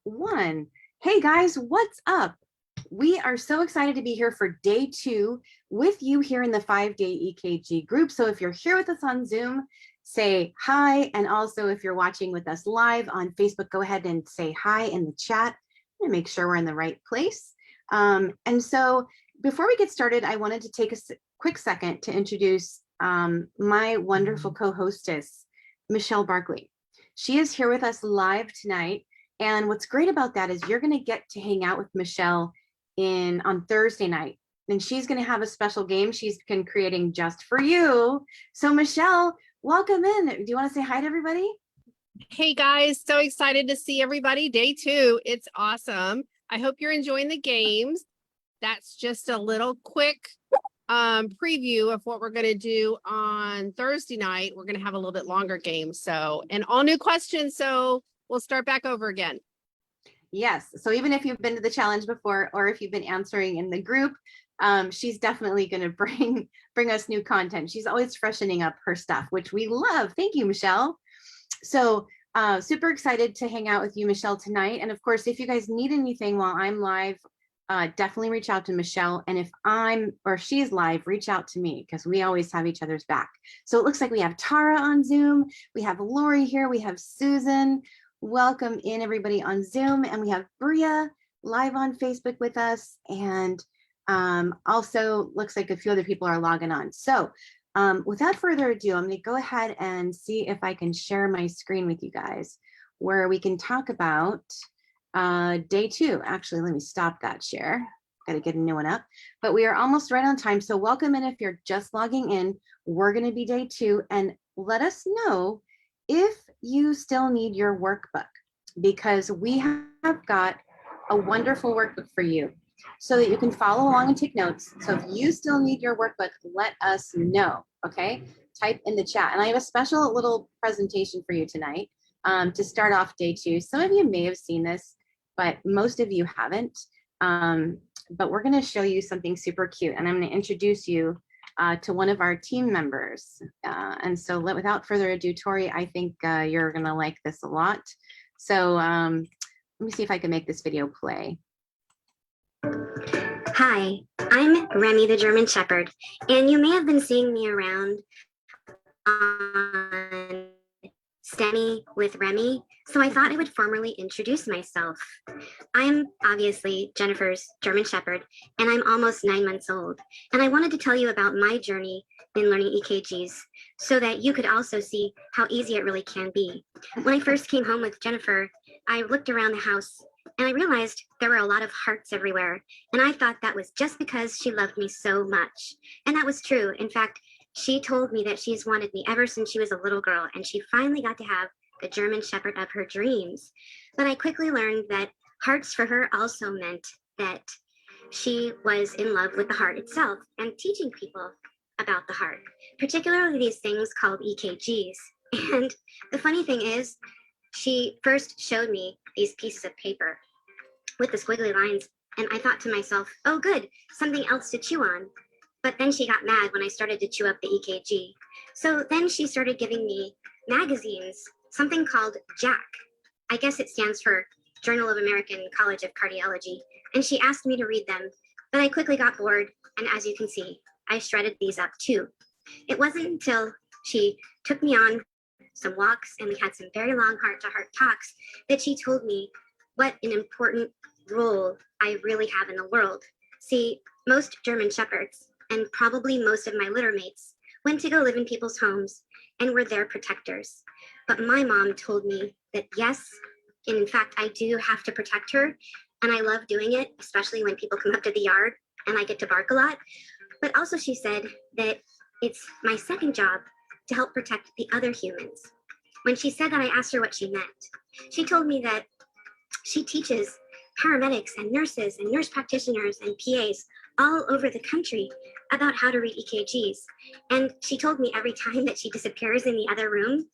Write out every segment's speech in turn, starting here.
One. Hey guys, what's up? We are so excited to be here for day 2 with you here in the 5-day EKG group. So if you're here with us on Zoom, say hi. And also if you're watching with us live on Facebook, go ahead and say hi in the chat and make sure we're in the right place. And so before we get started, I wanted to take a quick second to introduce my wonderful co-hostess, Michelle Barkley. She is here with us live tonight. And what's great about that is you're going to get to hang out with Michelle on Thursday night. And she's going to have a special game she's been creating just for you. So Michelle, welcome in. Do you want to say hi to everybody? Hey guys, so excited to see everybody. Day 2, it's awesome. I hope you're enjoying the games. That's just a little quick preview of what we're going to do on Thursday night. We're going to have a little bit longer game. So, and all new questions. So we'll start back over again. Yes. So even if you've been to the challenge before, or if you've been answering in the group, she's definitely going to bring us new content. She's always freshening up her stuff, which we love. Thank you, Michelle. So super excited to hang out with you, Michelle, tonight. And of course, if you guys need anything while I'm live, definitely reach out to Michelle. And if she's live, reach out to me because we always have each other's back. So it looks like we have Tara on Zoom. We have Lori here. We have Susan. Welcome in everybody on Zoom. And we have Bria live on Facebook with us. And also looks like a few other people are logging on. So without further ado, I'm going to go ahead and see if I can share my screen with you guys where we can talk about day 2. Actually, let me stop that share. Got to get a new one up, but we are almost right on time. So welcome in if you're just logging in. We're going to be day 2 and let us know if you still need your workbook because we have got a wonderful workbook for you so that you can follow along and take notes. So if you still need your workbook, let us know, okay? Type in the chat. And I have a special little presentation for you tonight to start off day 2. Some of you may have seen this, but most of you haven't. But we're gonna show you something super cute and I'm gonna introduce you to one of our team members. And so without further ado, Tori, I think you're gonna like this a lot. So let me see if I can make this video play. Hi, I'm Remy the German Shepherd, and you may have been seeing me around on STEMI with Remy, so I thought I would formally introduce myself. I'm obviously Jennifer's German Shepherd, and I'm almost 9 months old, and I wanted to tell you about my journey in learning EKGs so that you could also see how easy it really can be. When I first came home with Jennifer, I looked around the house and I realized there were a lot of hearts everywhere. And I thought that was just because she loved me so much. And that was true. In fact, she told me that she's wanted me ever since she was a little girl. And she finally got to have the German Shepherd of her dreams. But I quickly learned that hearts for her also meant that she was in love with the heart itself and teaching people about the heart, particularly these things called EKGs. And the funny thing is, she first showed me these pieces of paper with the squiggly lines, and I thought to myself, oh good, something else to chew on. But then she got mad when I started to chew up the EKG. So then she started giving me magazines, something called JACC. I guess it stands for Journal of American College of Cardiology, and she asked me to read them, but I quickly got bored, and as you can see, I shredded these up too. It wasn't until she took me on some walks and we had some very long heart-to-heart talks that she told me what an important role I really have in the world. See, most German Shepherds and probably most of my litter mates went to go live in people's homes and were their protectors. But my mom told me that yes, and in fact, I do have to protect her, and I love doing it, especially when people come up to the yard and I get to bark a lot. But also she said that it's my second job to help protect the other humans. When she said that, I asked her what she meant. She told me that she teaches paramedics and nurses and nurse practitioners and PAs all over the country about how to read EKGs. And she told me every time that she disappears in the other room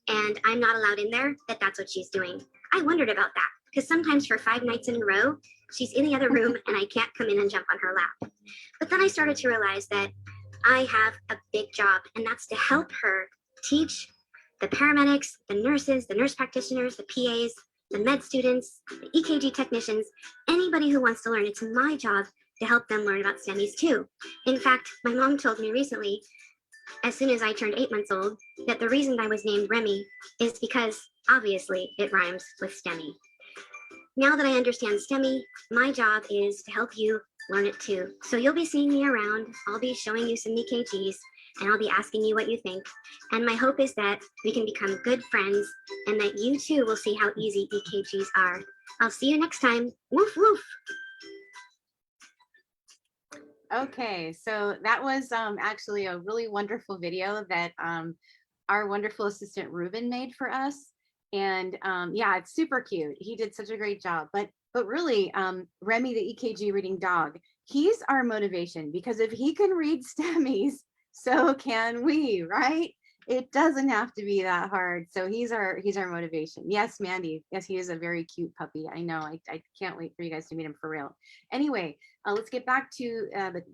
and I'm not allowed in there, that's what she's doing. I wondered about that because sometimes for 5 nights in a row, she's in the other room and I can't come in and jump on her lap. But then I started to realize that I have a big job, and that's to help her teach the paramedics, the nurses, the nurse practitioners, the PAs, the med students, the EKG technicians, anybody who wants to learn. It's my job to help them learn about STEMIs too. In fact, my mom told me recently, as soon as I turned 8 months old, that the reason I was named Remy is because obviously it rhymes with STEMI. Now that I understand STEMI, my job is to help you learn it too. So you'll be seeing me around, I'll be showing you some EKGs, and I'll be asking you what you think. And my hope is that we can become good friends and that you too will see how easy EKGs are. I'll see you next time. Woof, woof. Okay, so that was actually a really wonderful video that our wonderful assistant Ruben made for us. And yeah, it's super cute. He did such a great job. But really, Remy, the EKG reading dog, he's our motivation, because if he can read STEMIs, so can we, right? It doesn't have to be that hard. So he's our motivation. Yes, Mandy. Yes, he is a very cute puppy. I know. I can't wait for you guys to meet him for real. Anyway, let's get back to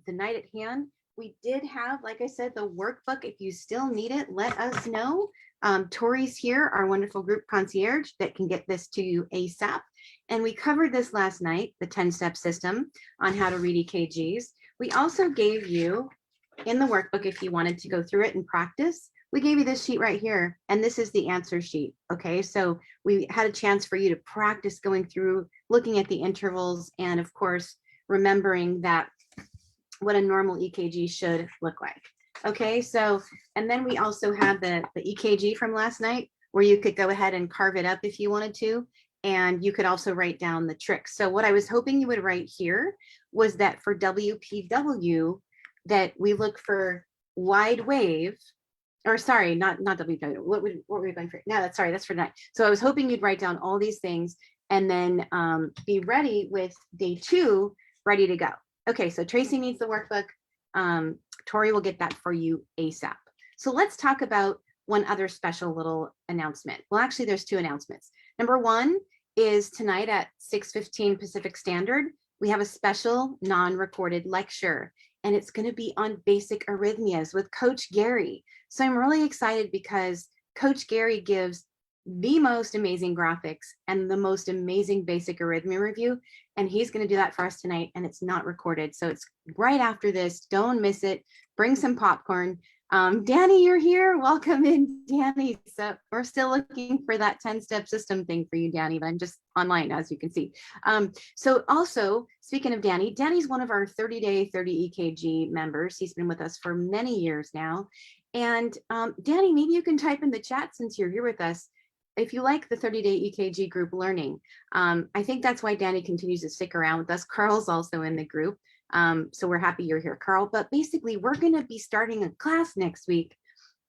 the night at hand. We did have, like I said, the workbook. If you still need it, let us know. Tori's here, our wonderful group concierge that can get this to you ASAP. And we covered this last night, the 10-step system on how to read EKGs. We also gave you in the workbook, if you wanted to go through it and practice, we gave you this sheet right here, and this is the answer sheet. Okay, so we had a chance for you to practice going through, looking at the intervals, and of course, remembering that what a normal EKG should look like. Okay, so, and then we also have the EKG from last night, where you could go ahead and carve it up if you wanted to, and you could also write down the tricks. So what I was hoping you would write here was that for WPW, that we look for wide wave, or sorry, not WPW. What were we going for? No, that's for tonight. So I was hoping you'd write down all these things and then be ready with day 2, ready to go. Okay, so Tracy needs the workbook. Tori will get that for you ASAP. So let's talk about one other special little announcement. Well, actually, there's 2 announcements. Number 1 is tonight at 6:15 Pacific Standard, we have a special non-recorded lecture, and it's going to be on basic arrhythmias with Coach Gary. So I'm really excited because Coach Gary gives the most amazing graphics and the most amazing basic arrhythmia review, and he's going to do that for us tonight, and it's not recorded. So it's right after this. Don't miss it. Bring some popcorn. Danny, you're here. Welcome in, Danny. So we're still looking for that 10-step system thing for you, Danny, but I'm just online, as you can see. So also, speaking of Danny, Danny's one of our 30-day 30 EKG members. He's been with us for many years now. And Danny, maybe you can type in the chat since you're here with us, if you like the 30-day EKG group learning. I think that's why Danny continues to stick around with us. Carl's also in the group. So we're happy you're here, Carl. But basically, we're going to be starting a class next week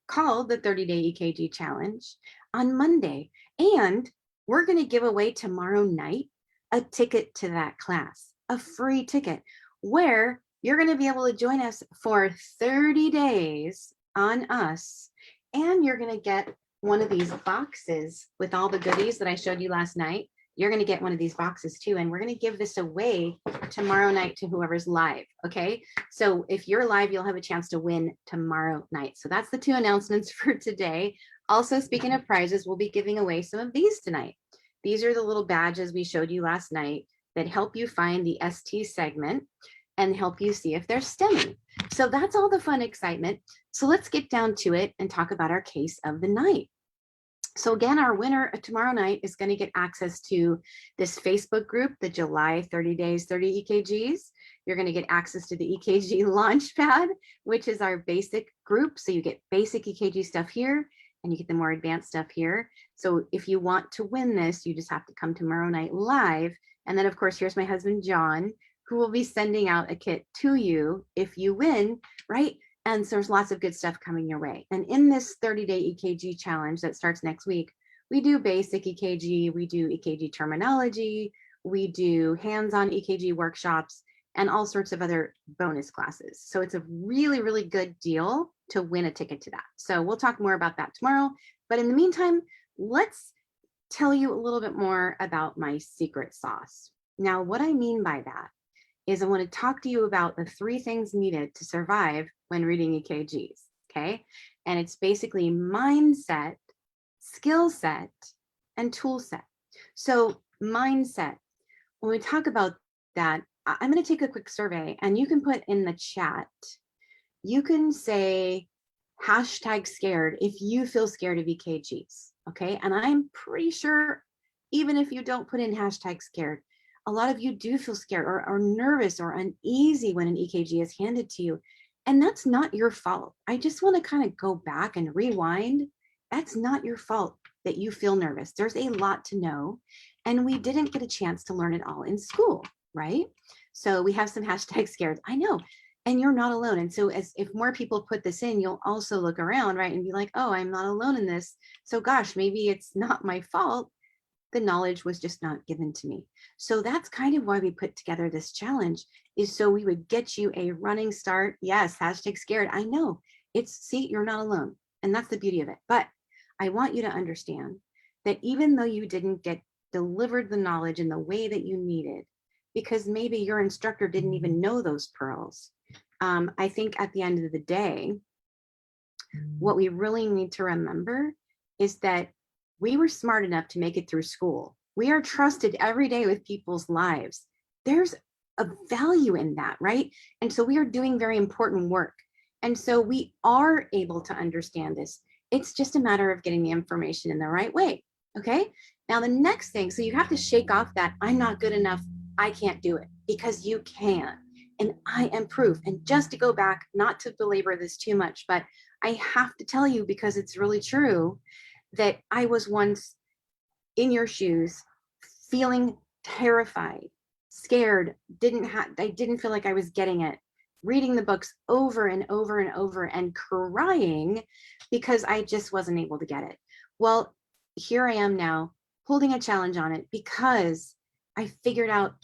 called the 30-day EKG Challenge on Monday. And we're going to give away tomorrow night a ticket to that class, a free ticket, where you're going to be able to join us for 30 days on us. And you're going to get one of these boxes with all the goodies that I showed you last night. You're going to get one of these boxes too, and we're going to give this away tomorrow night to whoever's live. Okay, so if you're live, you'll have a chance to win tomorrow night. So that's the 2 announcements for today. Also, speaking of prizes, we'll be giving away some of these tonight. These are the little badges we showed you last night that help you find the ST segment and help you see if they're STEMI. So that's all the fun excitement. So let's get down to it and talk about our case of the night. So again, our winner tomorrow night is going to get access to this Facebook group, the July 30 Days 30 EKGs. You're going to get access to the EKG Launchpad, which is our basic group. So you get basic EKG stuff here, and you get the more advanced stuff here. So if you want to win this, you just have to come tomorrow night live. And then, of course, here's my husband, John, who will be sending out a kit to you if you win, right? And so there's lots of good stuff coming your way. And in this 30-day EKG challenge that starts next week, we do basic EKG, we do EKG terminology, we do hands-on EKG workshops, and all sorts of other bonus classes. So it's a really, really good deal to win a ticket to that. So we'll talk more about that tomorrow. But in the meantime, let's tell you a little bit more about my secret sauce. Now, what I mean by that is I want to talk to you about the 3 things needed to survive when reading EKGs, okay? And it's basically mindset, skill set, and tool set. So mindset, when we talk about that, I'm going to take a quick survey, and you can put in the chat, you can say #scared if you feel scared of EKGs. Okay. And I'm pretty sure even if you don't put in #scared, a lot of you do feel scared or nervous or uneasy when an EKG is handed to you. And that's not your fault. I just want to kind of go back and rewind. That's not your fault that you feel nervous. There's a lot to know. And we didn't get a chance to learn it all in school, right? So we have some #scared. I know. And you're not alone. And so if more people put this in, you'll also look around, right? And be like, oh, I'm not alone in this. So gosh, maybe it's not my fault. The knowledge was just not given to me. So that's kind of why we put together this challenge, is so we would get you a running start. Yes, #scared. I know see, you're not alone. And that's the beauty of it. But I want you to understand that even though you didn't get delivered the knowledge in the way that you needed, because maybe your instructor didn't even know those pearls, I think at the end of the day, what we really need to remember is that we were smart enough to make it through school. We are trusted every day with people's lives. There's a value in that, right? And so we are doing very important work. And so we are able to understand this. It's just a matter of getting the information in the right way. Okay. Now, the next thing, so you have to shake off that I'm not good enough, I can't do it, because you can. And I am proof. And just to go back, not to belabor this too much, but I have to tell you, because it's really true, that I was once in your shoes, feeling terrified, scared, I didn't feel like I was getting it, reading the books over and over and over and crying because I just wasn't able to get it. Well, here I am now holding a challenge on it because I figured out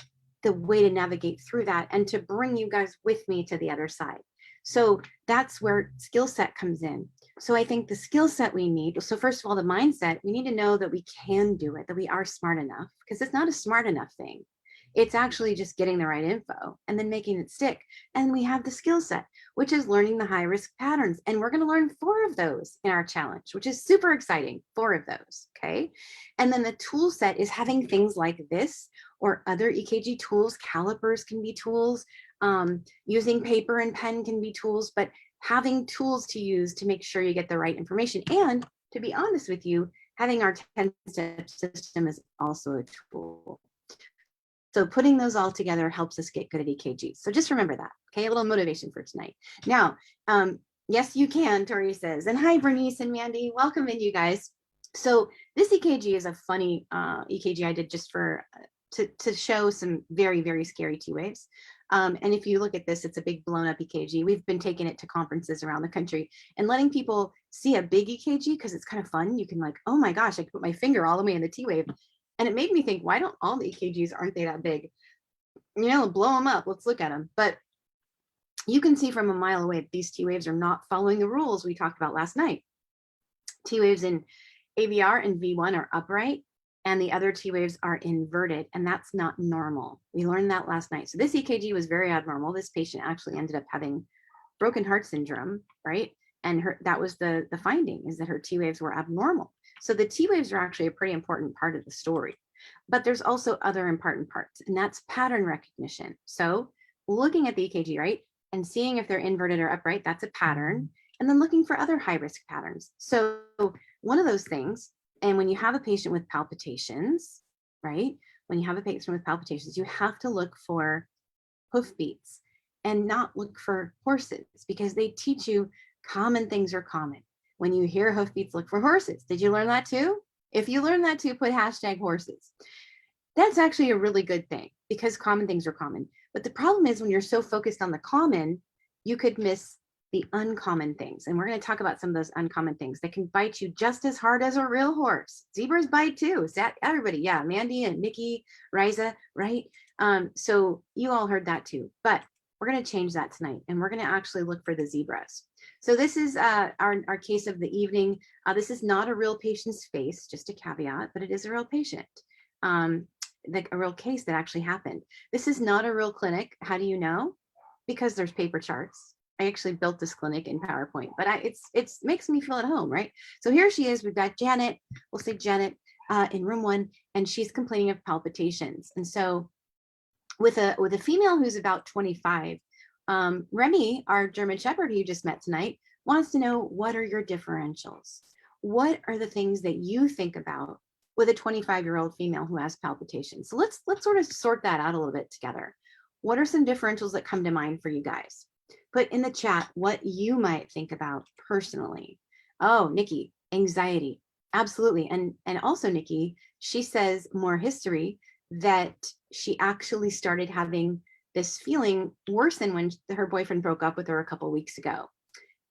the way to navigate through that and to bring you guys with me to the other side. So that's where skill set comes in. So I think the skill set we need, so first of all, the mindset, we need to know that we can do it, that we are smart enough, because it's not a smart enough thing. It's actually just getting the right info and then making it stick. And we have the skill set, which is learning the high risk patterns. And we're going to learn 4 of those in our challenge, which is super exciting. 4 of those. Okay. And then the tool set is having things like this or other EKG tools. Calipers can be tools. Using paper and pen can be tools, but having tools to use to make sure you get the right information. And to be honest with you, having our 10-step system is also a tool. So putting those all together helps us get good at EKGs. So just remember that, okay? A little motivation for tonight. Now, yes, you can, Tori says. And hi, Bernice and Mandy. Welcome in, you guys. So this EKG is a funny EKG I did just for to show some very, very scary T waves. And if you look at this, it's a big blown up EKG. We've been taking it to conferences around the country and letting people see a big EKG because it's kind of fun. You can like, oh my gosh, I can put my finger all the way in the T wave. And it made me think, why don't all the EKGs, aren't they that big? You know, blow them up. Let's look at them. But you can see from a mile away, these T waves are not following the rules we talked about last night. T waves in AVR and V1 are upright, and the other T waves are inverted, and that's not normal. We learned that last night. So this EKG was very abnormal. This patient actually ended up having broken heart syndrome, right? And that was the finding, is that her T waves were abnormal. So the T waves are actually a pretty important part of the story, but there's also other important parts, and that's pattern recognition. So looking at the EKG, right, and seeing if they're inverted or upright, that's a pattern, and then looking for other high risk patterns. So one of those things, and when you have a patient with palpitations, right, when you have a patient with palpitations, you have to look for hoofbeats and not look for horses, because they teach you common things are common. When you hear hoofbeats, look for horses. Did you learn that too? If you learn that too, put #horses. That's actually a really good thing, because common things are common. But the problem is when you're so focused on the common, you could miss the uncommon things. And we're going to talk about some of those uncommon things that can bite you just as hard as a real horse. Zebras bite too. Is that everybody? Yeah, Mandy and Mickey, Riza, right? So you all heard that too. But we're going to change that tonight, and we're going to actually look for the zebras. So this is our case of the evening. This is not a real patient's face, just a caveat, but it is a real patient, a real case that actually happened. This is not a real clinic. How do you know? Because there's paper charts. I actually built this clinic in PowerPoint, but it's makes me feel at home, right? So here she is. We've got Janet. We'll say Janet. in room 1, and she's complaining of palpitations. And so with a female who's about 25, Remy, our German Shepherd who you just met tonight, wants to know, what are your differentials? What are the things that you think about with a 25-year-old female who has palpitations? So let's sort of sort that out a little bit together. What are some differentials that come to mind for you guys? Put in the chat what you might think about personally. Oh, Nikki, anxiety. Absolutely. And also Nikki, she says more history, that she actually started having this feeling worsen when her boyfriend broke up with her a couple of weeks ago.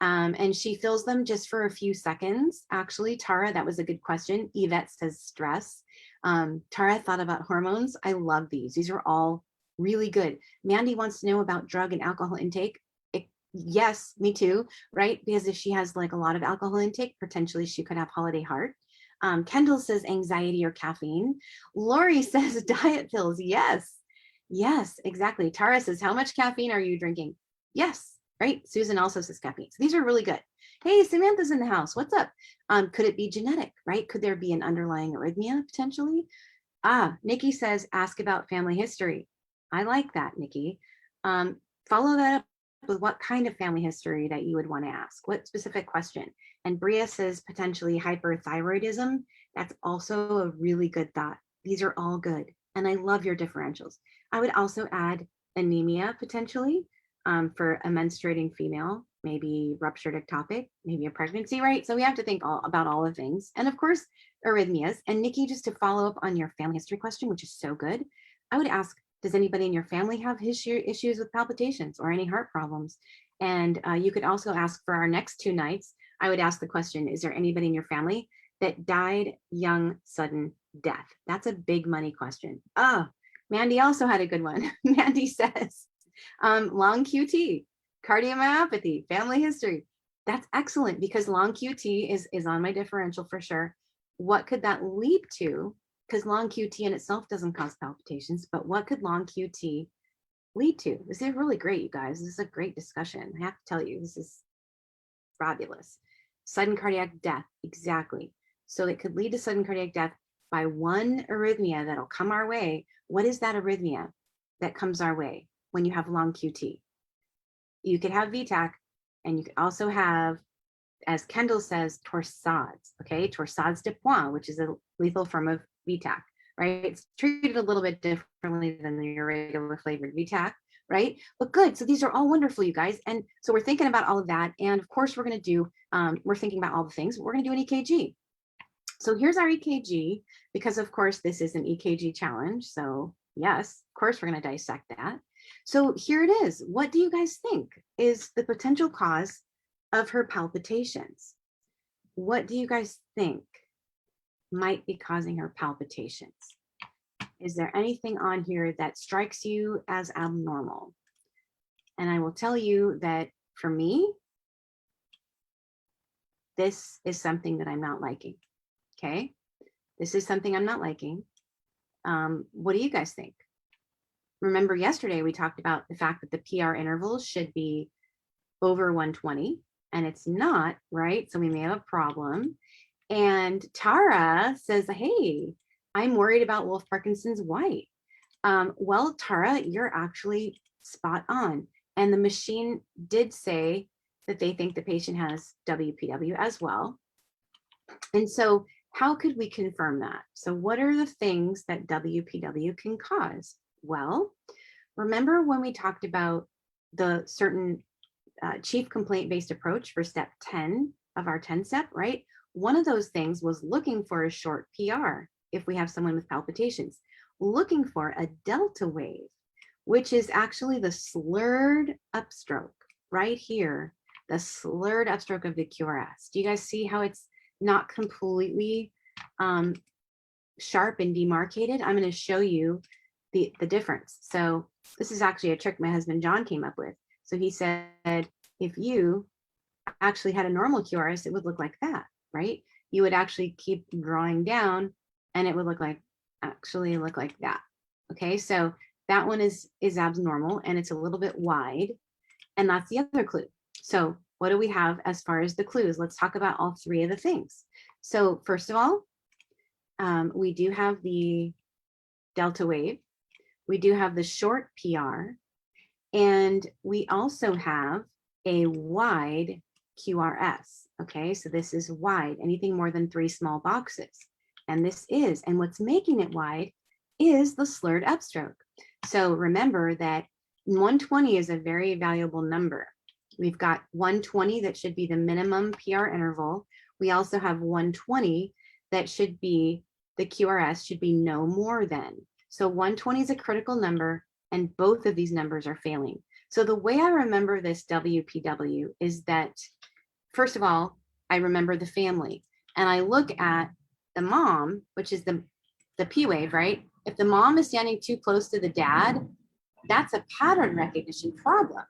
And she feels them just for a few seconds. Actually, Tara, that was a good question. Yvette says stress. Tara thought about hormones. I love these. These are all really good. Mandy wants to know about drug and alcohol intake. Yes, me too, right? Because if she has like a lot of alcohol intake, potentially she could have holiday heart. Kendall says anxiety or caffeine. Lori says diet pills. Yes, exactly. Tara says, how much caffeine are you drinking? Yes, right? Susan also says caffeine. So these are really good. Hey, Samantha's in the house. What's up? Could it be genetic, right? Could there be an underlying arrhythmia potentially? Nikki says, ask about family history. I like that, Nikki. Follow that up with what kind of family history that you would want to ask. What specific question? And Bria says potentially hyperthyroidism. That's also a really good thought. These are all good. And I love your differentials. I would also add anemia potentially for a menstruating female, maybe ruptured ectopic, maybe a pregnancy, right? So we have to think about all the things. And of course, arrhythmias. And Nikki, just to follow up on your family history question, which is so good, I would ask, does anybody in your family have issues with palpitations or any heart problems? And you could also ask for our next 2 nights, I would ask the question, is there anybody in your family that died young, sudden death? That's a big money question. Mandy also had a good one. Mandy says, long QT, cardiomyopathy, family history. That's excellent because long QT is on my differential for sure. What could that lead to? Because long QT in itself doesn't cause palpitations, but what could long QT lead to? This is really great, you guys. This is a great discussion. I have to tell you, this is fabulous. Sudden cardiac death, exactly. So it could lead to sudden cardiac death by one arrhythmia that'll come our way. What is that arrhythmia that comes our way when you have long QT? You could have VTAC, and you could also have, as Kendall says, torsades, okay? Torsades de pointes, which is a lethal form of VTAC, right? It's treated a little bit differently than the irregular flavored VTAC, right? But good, so these are all wonderful, you guys. And so we're thinking about all of that. And of course, we're gonna do, we're thinking about all the things, we're gonna do an EKG. So here's our EKG, because of course, this is an EKG challenge. So yes, of course, we're gonna dissect that. So here it is. What do you guys think is the potential cause of her palpitations? What do you guys think might be causing her palpitations? Is there anything on here that strikes you as abnormal? And I will tell you that for me, this is something that I'm not liking, okay? This is something I'm not liking. What do you guys think? Remember yesterday we talked about the fact that the PR intervals should be over 120, and it's not, right? So we may have a problem. And Tara says, hey, I'm worried about Wolff Parkinson's White. Well, Tara, you're actually spot on. And the machine did say that they think the patient has WPW as well. And so how could we confirm that? So what are the things that WPW can cause? Well, remember when we talked about the certain chief complaint-based approach for step 10 of our 10-step, right? One of those things was looking for a short PR if we have someone with palpitations, looking for a delta wave, which is actually the slurred upstroke right here, the slurred upstroke of the QRS. Do you guys see how it's not completely sharp and demarcated? I'm going to show you the difference. So this is actually a trick my husband John came up with. So he said, if you actually had a normal QRS, it would look like that, right? You would actually keep drawing down and it would look like that. Okay, so that one is abnormal and it's a little bit wide. And that's the other clue. So what do we have as far as the clues? Let's talk about all 3 of the things. So first of all, we do have the delta wave. We do have the short PR. And we also have a wide QRS. Okay, so this is wide, anything more than 3 small boxes. And this is, and what's making it wide is the slurred upstroke. So remember that 120 is a very valuable number. We've got 120 that should be the minimum PR interval. We also have 120 that should be, the QRS should be no more than. So 120 is a critical number, and both of these numbers are failing. So the way I remember this WPW is that, first of all, I remember the family, and I look at the mom, which is the P wave, right? If the mom is standing too close to the dad, that's a pattern recognition problem.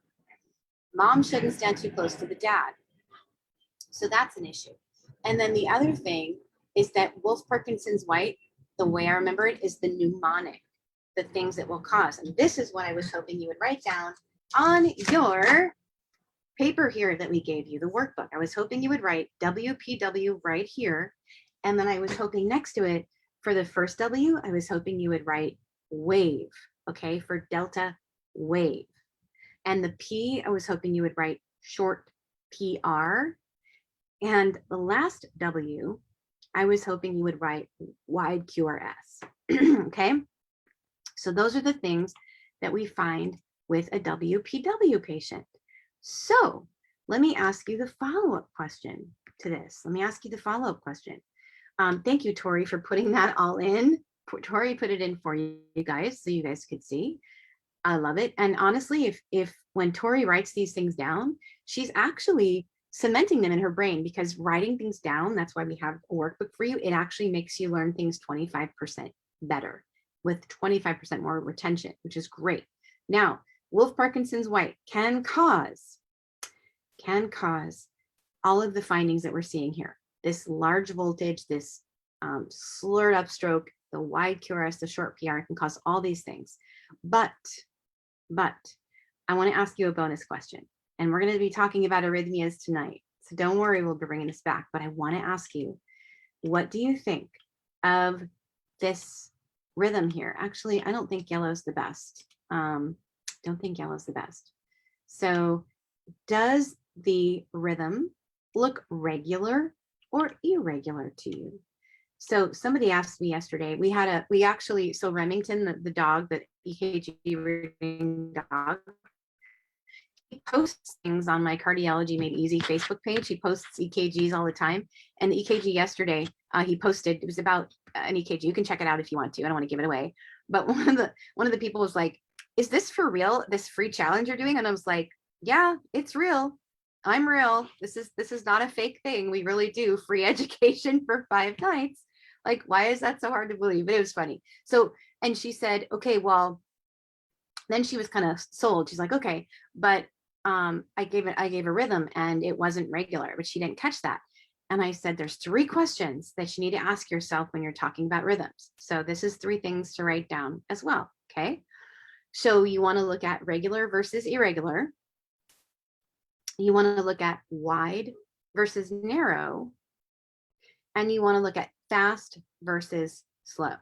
Mom shouldn't stand too close to the dad. So that's an issue. And then the other thing is that Wolff-Parkinson's White, the way I remember it, is the mnemonic, the things that will cause. And this is what I was hoping you would write down on your paper here that we gave you, the workbook. I was hoping you would write WPW right here. And then I was hoping next to it, for the first W, I was hoping you would write wave, okay, for delta wave. And the P, I was hoping you would write short PR. And the last W, I was hoping you would write wide QRS, okay? So those are the things that we find with a WPW patient. So let me ask you the follow-up question to this. Let me ask you the follow-up question. Thank you, Tori, for putting that all in. Tori put it in for you guys so you guys could see. I love it. And honestly, if when Tori writes these things down, she's actually cementing them in her brain, because writing things down, that's why we have a workbook for you. It actually makes you learn things 25% better with 25% more retention, which is great. Now, Wolff-Parkinson's White can cause all of the findings that we're seeing here. This large voltage, this slurred upstroke, the wide QRS, the short PR can cause all these things. But I want to ask you a bonus question. And we're going to be talking about arrhythmias tonight. So don't worry, we'll be bringing this back. But I want to ask you, what do you think of this rhythm here? Actually, I don't think yellow's the best. Don't think yellow's the best. So does the rhythm look regular or irregular to you? So somebody asked me yesterday, so Remington, the dog, the EKG reading dog, he posts things on my Cardiology Made Easy Facebook page. He posts EKGs all the time. And the EKG yesterday, he posted, it was about an EKG. You can check it out if you want to. I don't want to give it away. But one of the people was like, is this for real? This free challenge you're doing? And I was like, yeah, it's real. I'm real. This is not a fake thing. We really do free education for 5 nights. Like, why is that so hard to believe? But it was funny. So, and she said, okay, well, then she was kind of sold. She's like, okay, but I gave a rhythm and it wasn't regular, but she didn't catch that. And I said, there's 3 questions that you need to ask yourself when you're talking about rhythms. So this is 3 things to write down as well. Okay. So you want to look at regular versus irregular. You want to look at wide versus narrow. And you want to look at fast versus slow.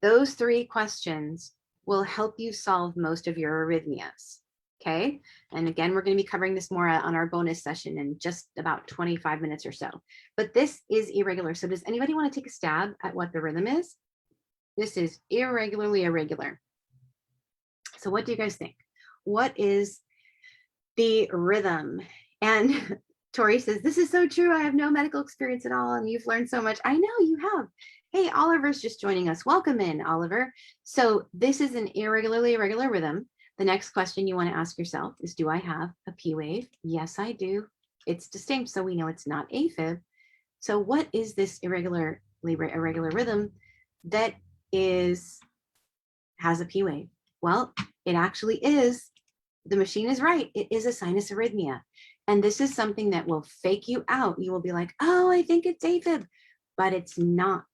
Those 3 questions will help you solve most of your arrhythmias. Okay. And again, we're going to be covering this more on our bonus session in just about 25 minutes or so. But this is irregular. So does anybody want to take a stab at what the rhythm is? This is irregularly irregular. So what do you guys think? What is the rhythm? And Tori says, this is so true. I have no medical experience at all. And you've learned so much. I know you have. Hey, Oliver's just joining us. Welcome in, Oliver. So this is an irregularly irregular rhythm. The next question you want to ask yourself is, do I have a P wave? Yes, I do. It's distinct, so we know it's not AFib. So what is this irregular rhythm that has a P wave? Well, it actually is. The machine is right. It is a sinus arrhythmia. And this is something that will fake you out. You will be like, oh, I think it's AFib, but it's not.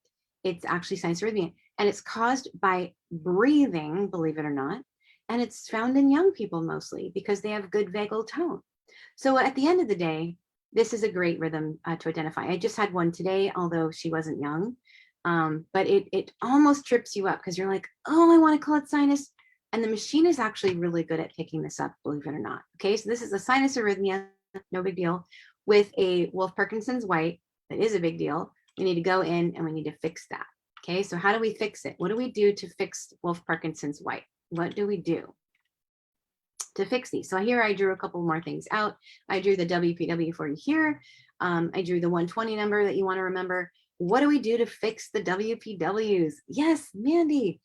It's actually sinus arrhythmia. And it's caused by breathing, believe it or not. And it's found in young people mostly because they have good vagal tone. So at the end of the day, this is a great rhythm to identify. I just had one today, although she wasn't young. But it almost trips you up because you're like, oh, I want to call it sinus. And the machine is actually really good at picking this up, believe it or not. Okay, so this is a sinus arrhythmia, no big deal, with a Wolff-Parkinson's White. That is a big deal. We need to go in and we need to fix that. Okay, so how do we fix it? What do we do to fix Wolff-Parkinson's White? What do we do to fix these? So here I drew a couple more things out. I drew the WPW for you here. I drew the 120 number that you want to remember. What do we do to fix the WPWs? Yes, Mandy.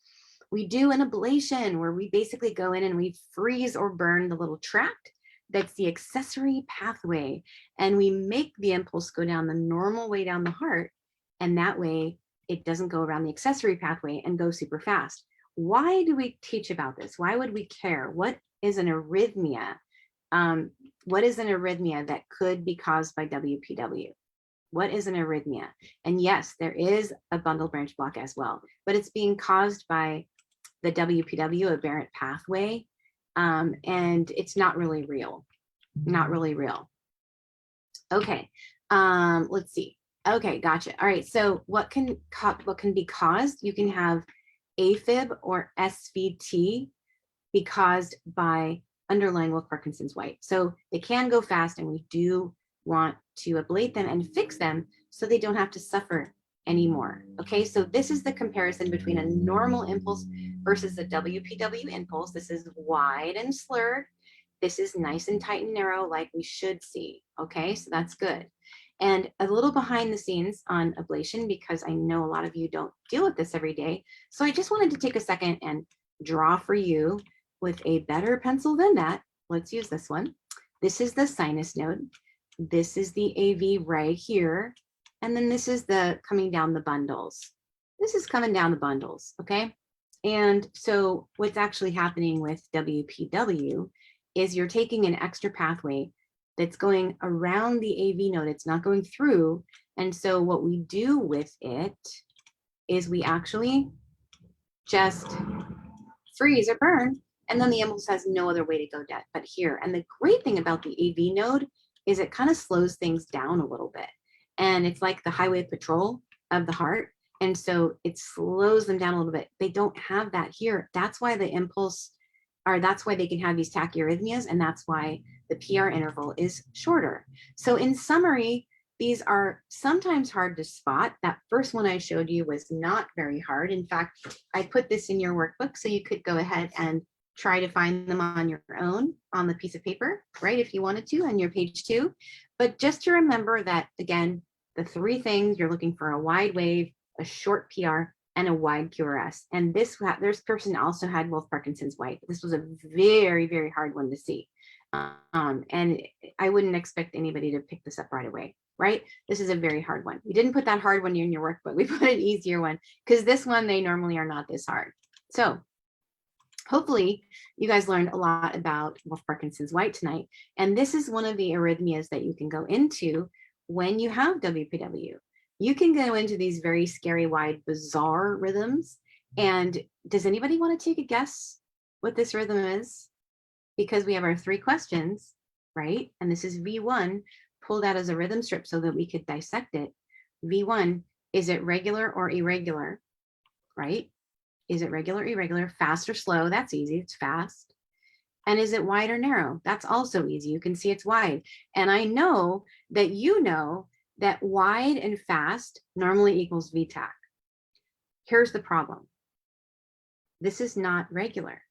We do an ablation where we basically go in and we freeze or burn the little tract that's the accessory pathway, and we make the impulse go down the normal way down the heart, and that way it doesn't go around the accessory pathway and go super fast. Why do we teach about this? Why would we care? What is an arrhythmia? What is an arrhythmia that could be caused by WPW? What is an arrhythmia? And yes, there is a bundle branch block as well, but it's being caused by the WPW aberrant pathway, and it's not really real. Not really real. Okay, let's see. Okay, gotcha. All right, so what can be caused? You can have AFib or SVT be caused by underlying Wolff-Parkinson's White. So they can go fast, and we do want to ablate them and fix them so they don't have to suffer anymore. Okay, so this is the comparison between a normal impulse versus a WPW impulse. This is wide and slurred. This is nice and tight and narrow like we should see. Okay, so that's good. And a little behind the scenes on ablation, because I know a lot of you don't deal with this every day. So I just wanted to take a second and draw for you with a better pencil than that. Let's use this one. This is the sinus node. This is the AV right here. And then this is the coming down the bundles. This is coming down the bundles, okay? And so what's actually happening with WPW is you're taking an extra pathway that's going around the AV node. It's not going through. And so what we do with it is we actually just freeze or burn, and then the impulse has no other way to go dead but here. And the great thing about the AV node is it kind of slows things down a little bit. And it's like the highway patrol of the heart. And so it slows them down a little bit. They don't have that here. That's why the impulse, or that's why they can have these tachyarrhythmias, and that's why the PR interval is shorter. So in summary, these are sometimes hard to spot. That first one I showed you was not very hard. In fact, I put this in your workbook so you could go ahead and try to find them on your own on the piece of paper, right? If you wanted to, on your page 2. But just to remember that, again, the 3 things you're looking for: a wide wave, a short PR, and a wide QRS. And this person also had Wolff-Parkinson's White. This was a very, very hard one to see. And I wouldn't expect anybody to pick this up right away, right? This is a very hard one. We didn't put that hard one in your workbook. We put an easier one because this one, they normally are not this hard. So hopefully you guys learned a lot about Wolff-Parkinson's White tonight. And this is one of the arrhythmias that you can go into when you have WPW. You can go into these very scary, wide, bizarre rhythms. And does anybody want to take a guess what this rhythm is? Because we have our 3 questions, right? And this is V1 pulled out as a rhythm strip so that we could dissect it. V1, is it regular or irregular, right? Is it regular, irregular, fast or slow? That's easy, it's fast. And is it wide or narrow? That's also easy. You can see it's wide. And I know that you know that wide and fast normally equals VTAC. Here's the problem. This is not regular,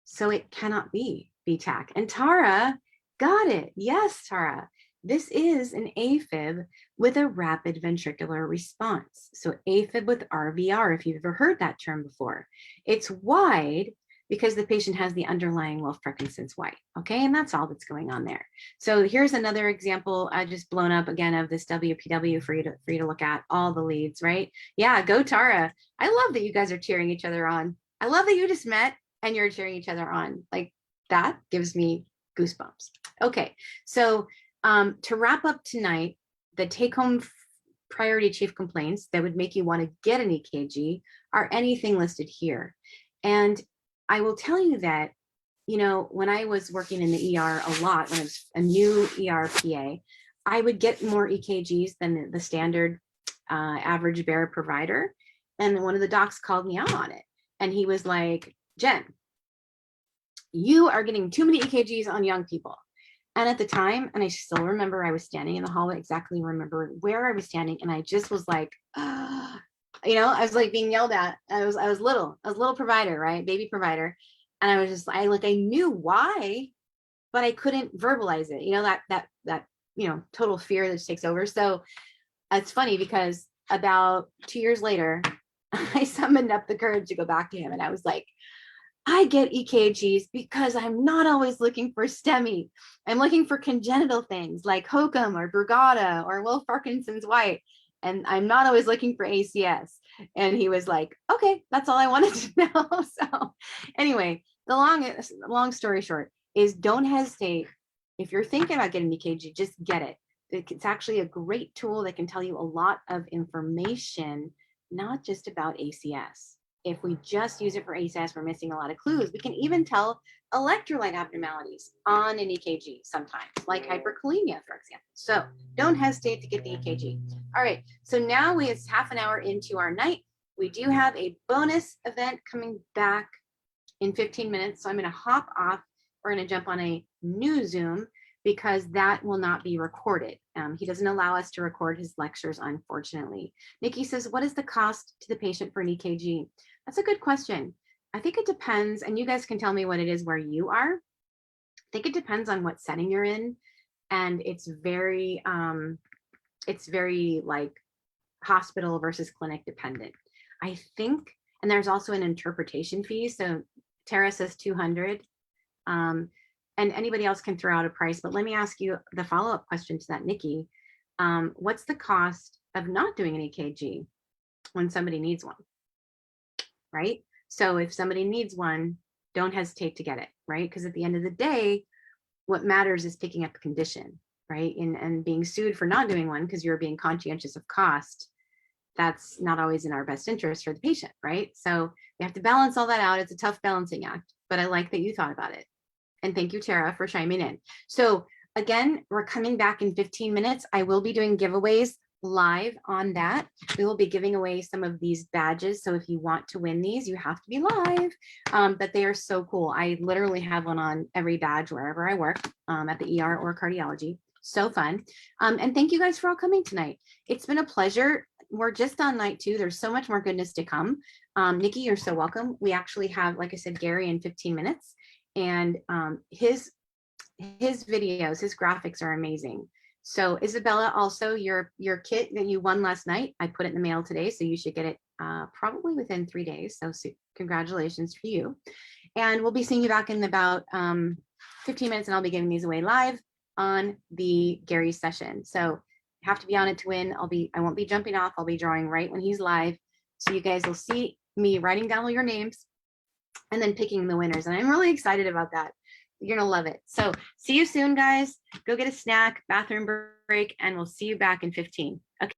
so it cannot be VTAC. And Tara got it. Yes, Tara. This is an AFib with a rapid ventricular response. So AFib with RVR, if you've ever heard that term before. It's wide because the patient has the underlying Wolff-Parkinson's White, okay? And that's all that's going on there. So here's another example, just blown up again of this WPW for you to look at, all the leads, right? Yeah, go Tara. I love that you guys are cheering each other on. I love that you just met and you're cheering each other on. Like, that gives me goosebumps. Okay, so to wrap up tonight, the take-home priority chief complaints that would make you want to get an EKG are anything listed here. And I will tell you that, you know, when I was working in the ER a lot, when I was a new ER PA, I would get more EKGs than the standard average bearer provider. And one of the docs called me out on it. And he was like, Jen, you are getting too many EKGs on young people. And at the time, and I still remember, I was standing in the hallway, exactly remember where I was standing. And I just was like, you know, I was like being yelled at. I was little provider, right? Baby provider. And I was just, I knew why, but I couldn't verbalize it. You know, that, you know, total fear that just takes over. So it's funny because about 2 years later, I summoned up the courage to go back to him. And I was like, I get EKGs because I'm not always looking for STEMI. I'm looking for congenital things like Hokum or Brugada or Wolff Parkinson's White. And I'm not always looking for ACS. And he was like, okay, that's all I wanted to know. So anyway, the long story short is don't hesitate. If you're thinking about getting EKG, just get it. It's actually a great tool that can tell you a lot of information, not just about ACS. If we just use it for ACS, we're missing a lot of clues. We can even tell electrolyte abnormalities on an EKG sometimes, like hyperkalemia, for example. So don't hesitate to get the EKG. All right, so now it's half an hour into our night. We do have a bonus event coming back in 15 minutes. So I'm gonna hop off. We're gonna jump on a new Zoom because that will not be recorded. He doesn't allow us to record his lectures, unfortunately. Nikki says, what is the cost to the patient for an EKG? That's a good question. I think it depends, and you guys can tell me what it is where you are. I think it depends on what setting you're in, and it's very like hospital versus clinic dependent. I think, and there's also an interpretation fee. So Tara says 200, and anybody else can throw out a price, but let me ask you the follow-up question to that, Nikki. What's the cost of not doing an EKG when somebody needs one? Right? So if somebody needs one, don't hesitate to get it, right? Because at the end of the day, what matters is picking up a condition, right? And being sued for not doing one because you're being conscientious of cost, that's not always in our best interest for the patient, right? So we have to balance all that out. It's a tough balancing act, but I like that you thought about it. And thank you, Tara, for chiming in. So again, we're coming back in 15 minutes. I will be doing giveaways live on that. We will be giving away some of these badges. So if you want to win these, you have to be live, but they are so cool. I literally have one on every badge wherever I work, at the ER or cardiology. So fun. And thank you guys for all coming tonight. It's been a pleasure. We're just on night 2. There's so much more goodness to come. Nikki, you're so welcome. We actually have, like I said, Gary in 15 minutes, and his videos, his graphics are amazing. So Isabella, also your kit that you won last night, I put it in the mail today, so you should get it probably within 3 days. So congratulations for you. And we'll be seeing you back in about 15 minutes, and I'll be giving these away live on the Gary session. So you have to be on it to win. I won't be jumping off. I'll be drawing right when he's live. So you guys will see me writing down all your names and then picking the winners. And I'm really excited about that. You're gonna love it. So see you soon, guys. Go get a snack, bathroom break, and we'll see you back in 15. Okay.